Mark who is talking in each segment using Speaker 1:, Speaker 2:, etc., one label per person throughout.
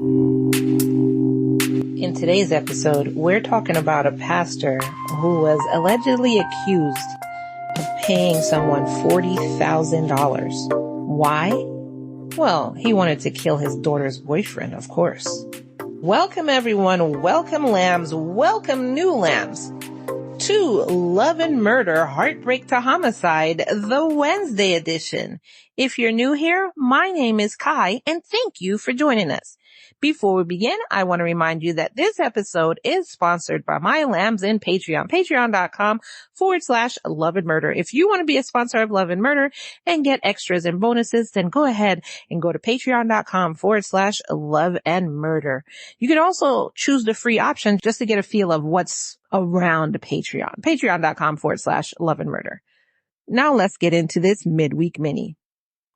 Speaker 1: In today's episode, we're talking about a pastor who was allegedly accused of paying someone $40,000. Why? Well, he wanted to kill his daughter's boyfriend, of course. Welcome everyone, welcome lambs, welcome new lambs to Love and Murder, Heartbreak to Homicide, the Wednesday edition. If you're new here, my name is Kai, and thank you for joining us. Before we begin, I want to remind you that this episode is sponsored by my lambs in Patreon, patreon.com/Love and Murder. If you want to be a sponsor of Love and Murder and get extras and bonuses, then go ahead and go to patreon.com/Love and Murder. You can also choose the free option just to get a feel of what's around Patreon, patreon.com/Love and Murder. Now let's get into this midweek mini.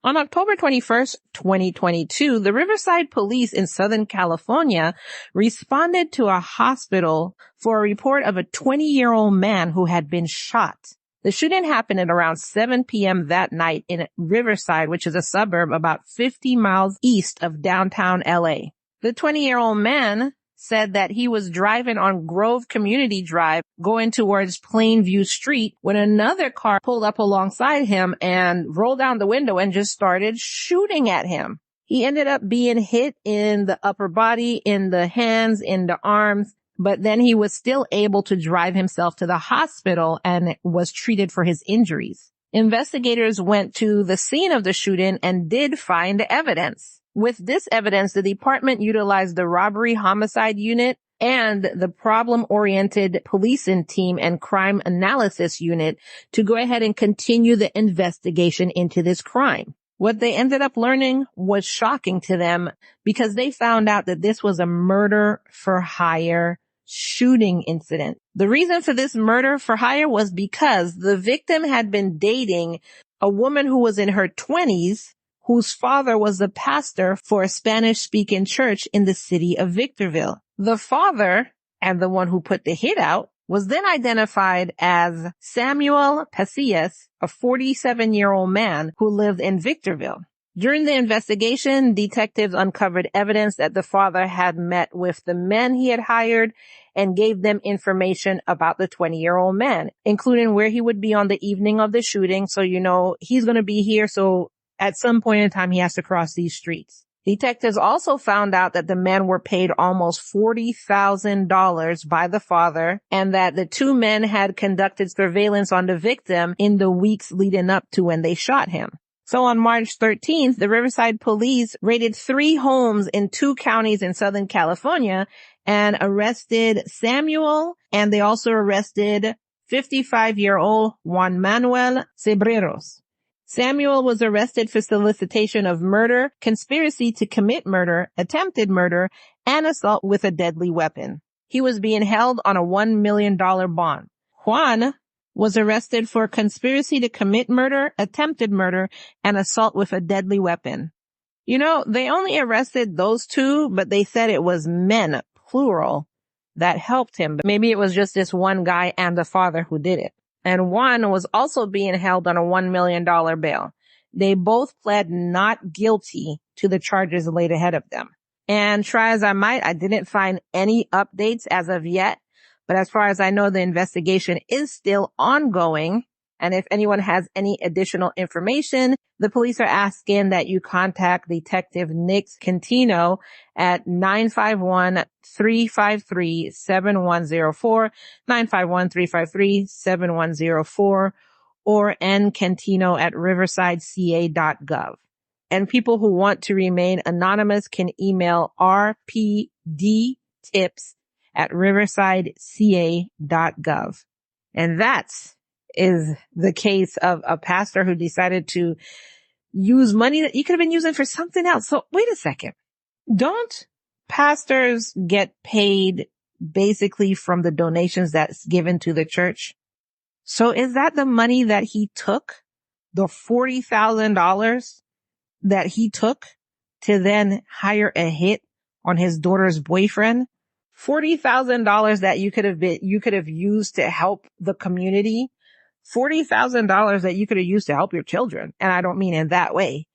Speaker 1: On October 21st, 2022, the Riverside police in Southern California responded to a hospital for a report of a 20-year-old man who had been shot. The shooting happened at around 7 p.m. that night in Riverside, which is a suburb about 50 miles east of downtown LA. The 20-year-old man said that he was driving on Grove Community Drive going towards Plainview Street when another car pulled up alongside him and rolled down the window and just started shooting at him. He ended up being hit in the upper body, in the hands, in the arms, but then he was still able to drive himself to the hospital and was treated for his injuries. Investigators went to the scene of the shooting and did find evidence. With this evidence, the department utilized the robbery homicide unit and the problem-oriented policing team and crime analysis unit to go ahead and continue the investigation into this crime. What they ended up learning was shocking to them because they found out that this was a murder-for-hire shooting incident. The reason for this murder for hire was because the victim had been dating a woman who was in her 20s, whose father was the pastor for a Spanish-speaking church in the city of Victorville. The father, and the one who put the hit out, was then identified as Samuel Pasillas, a 47-year-old man who lived in Victorville. During the investigation, detectives uncovered evidence that the father had met with the men he had hired and gave them information about the 20-year-old man, including where he would be on the evening of the shooting. So, he's going to be here, so at some point in time, he has to cross these streets. Detectives also found out that the men were paid almost $40,000 by the father and that the two men had conducted surveillance on the victim in the weeks leading up to when they shot him. So on March 13th, the Riverside police raided 3 homes in 2 counties in Southern California and arrested Samuel, and they also arrested 55-year-old Juan Manuel Cebreros. Samuel was arrested for solicitation of murder, conspiracy to commit murder, attempted murder, and assault with a deadly weapon. He was being held on a $1 million bond. Juan was arrested for conspiracy to commit murder, attempted murder, and assault with a deadly weapon. They only arrested those 2, but they said it was men, plural, that helped him. But maybe it was just this one guy and the father who did it. And Juan was also being held on a $1 million bail. They both pled not guilty to the charges laid ahead of them. And try as I might, I didn't find any updates as of yet. But as far as I know, the investigation is still ongoing. And if anyone has any additional information, the police are asking that you contact Detective Nick Cantino at 951-353-7104, 951-353-7104, or ncantino at riversideca.gov. And people who want to remain anonymous can email rpdtips@riversideca.gov. And that's is the case of a pastor who decided to use money that you could have been using for something else. So wait a second. Don't pastors get paid basically from the donations that's given to the church? So is that the money that he took? The $40,000 that he took to then hire a hit on his daughter's boyfriend? $40,000 that you could have used to help the community. $40,000 that you could have used to help your children. And I don't mean in that way.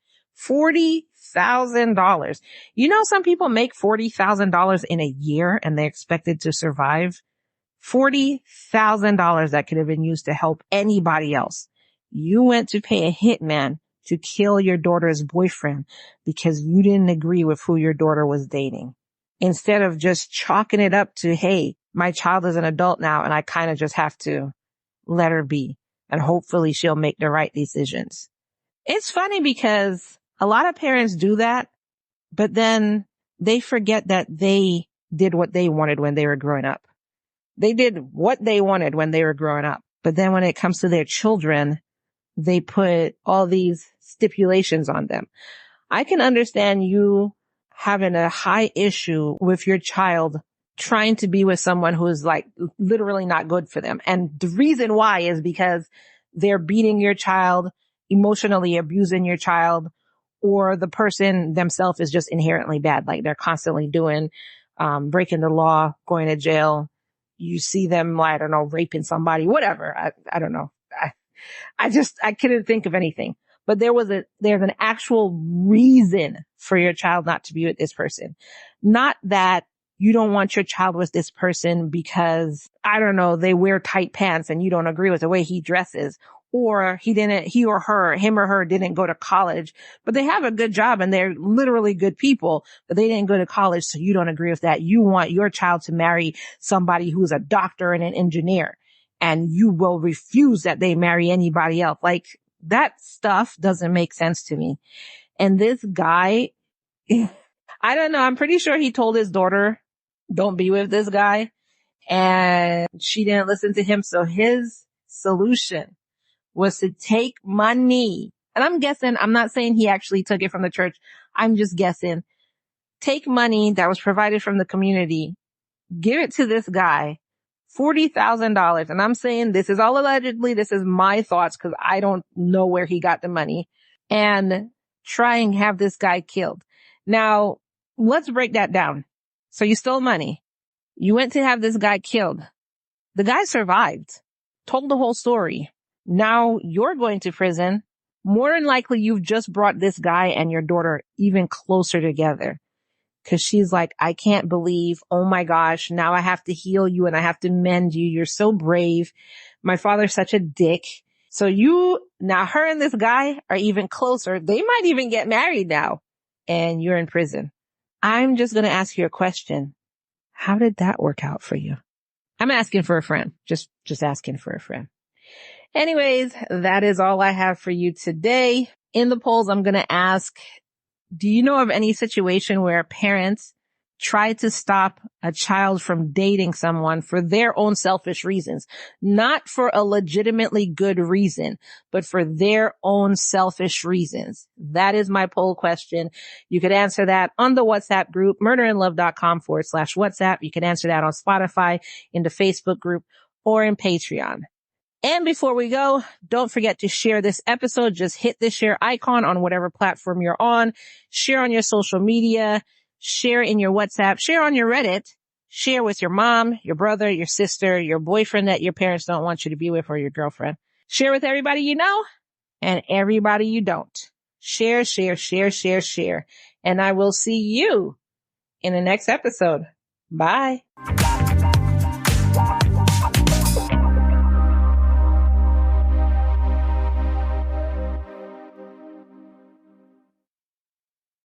Speaker 1: $40,000 $40,000. You know, some people make $40,000 in a year and they're expected to survive. $40,000 that could have been used to help anybody else. You went to pay a hitman to kill your daughter's boyfriend because you didn't agree with who your daughter was dating. Instead of just chalking it up to, hey, my child is an adult now and I kind of just have to let her be and hopefully she'll make the right decisions. It's funny because a lot of parents do that, but then they forget that they did what they wanted when they were growing up. They did what they wanted when they were growing up. But then when it comes to their children, they put all these stipulations on them. I can understand you having a high issue with your child trying to be with someone who is like literally not good for them. And the reason why is because they're beating your child, emotionally abusing your child, or the person themselves is just inherently bad. Like they're constantly doing, breaking the law, going to jail. You see them, I don't know, raping somebody, whatever. I don't know. I couldn't think of anything, but there's an actual reason for your child not to be with this person. Not that you don't want your child with this person because, I don't know, they wear tight pants and you don't agree with the way he dresses, or him or her didn't go to college, but they have a good job and they're literally good people, but they didn't go to college. So you don't agree with that. You want your child to marry somebody who's a doctor and an engineer, and you will refuse that they marry anybody else. Like that stuff doesn't make sense to me. And this guy, I don't know. I'm pretty sure he told his daughter, don't be with this guy. And she didn't listen to him. So his solution was to take money. And I'm guessing, I'm not saying he actually took it from the church. I'm just guessing. Take money that was provided from the community, give it to this guy, $40,000. And I'm saying this is all allegedly. This is my thoughts because I don't know where he got the money, and try and have this guy killed. Now, let's break that down. So you stole money. You went to have this guy killed. The guy survived, told the whole story. Now you're going to prison. More than likely, you've just brought this guy and your daughter even closer together. Cause she's like, I can't believe, oh my gosh, now I have to heal you and I have to mend you. You're so brave. My father's such a dick. So now her and this guy are even closer. They might even get married now, and you're in prison. I'm just going to ask you a question. How did that work out for you? I'm asking for a friend. Just asking for a friend. Anyways, that is all I have for you today. In the polls, I'm going to ask, do you know of any situation where parents try to stop a child from dating someone for their own selfish reasons? Not for a legitimately good reason, but for their own selfish reasons. That is my poll question. You could answer that on the WhatsApp group, murderandlove.com/WhatsApp. You can answer that on Spotify, in the Facebook group, or in Patreon. And before we go, don't forget to share this episode. Just hit the share icon on whatever platform you're on. Share on your social media. Share in your WhatsApp. Share on your Reddit. Share with your mom, your brother, your sister, your boyfriend that your parents don't want you to be with, or your girlfriend. Share with everybody you know and everybody you don't. Share, share, share, share, share. And I will see you in the next episode. Bye.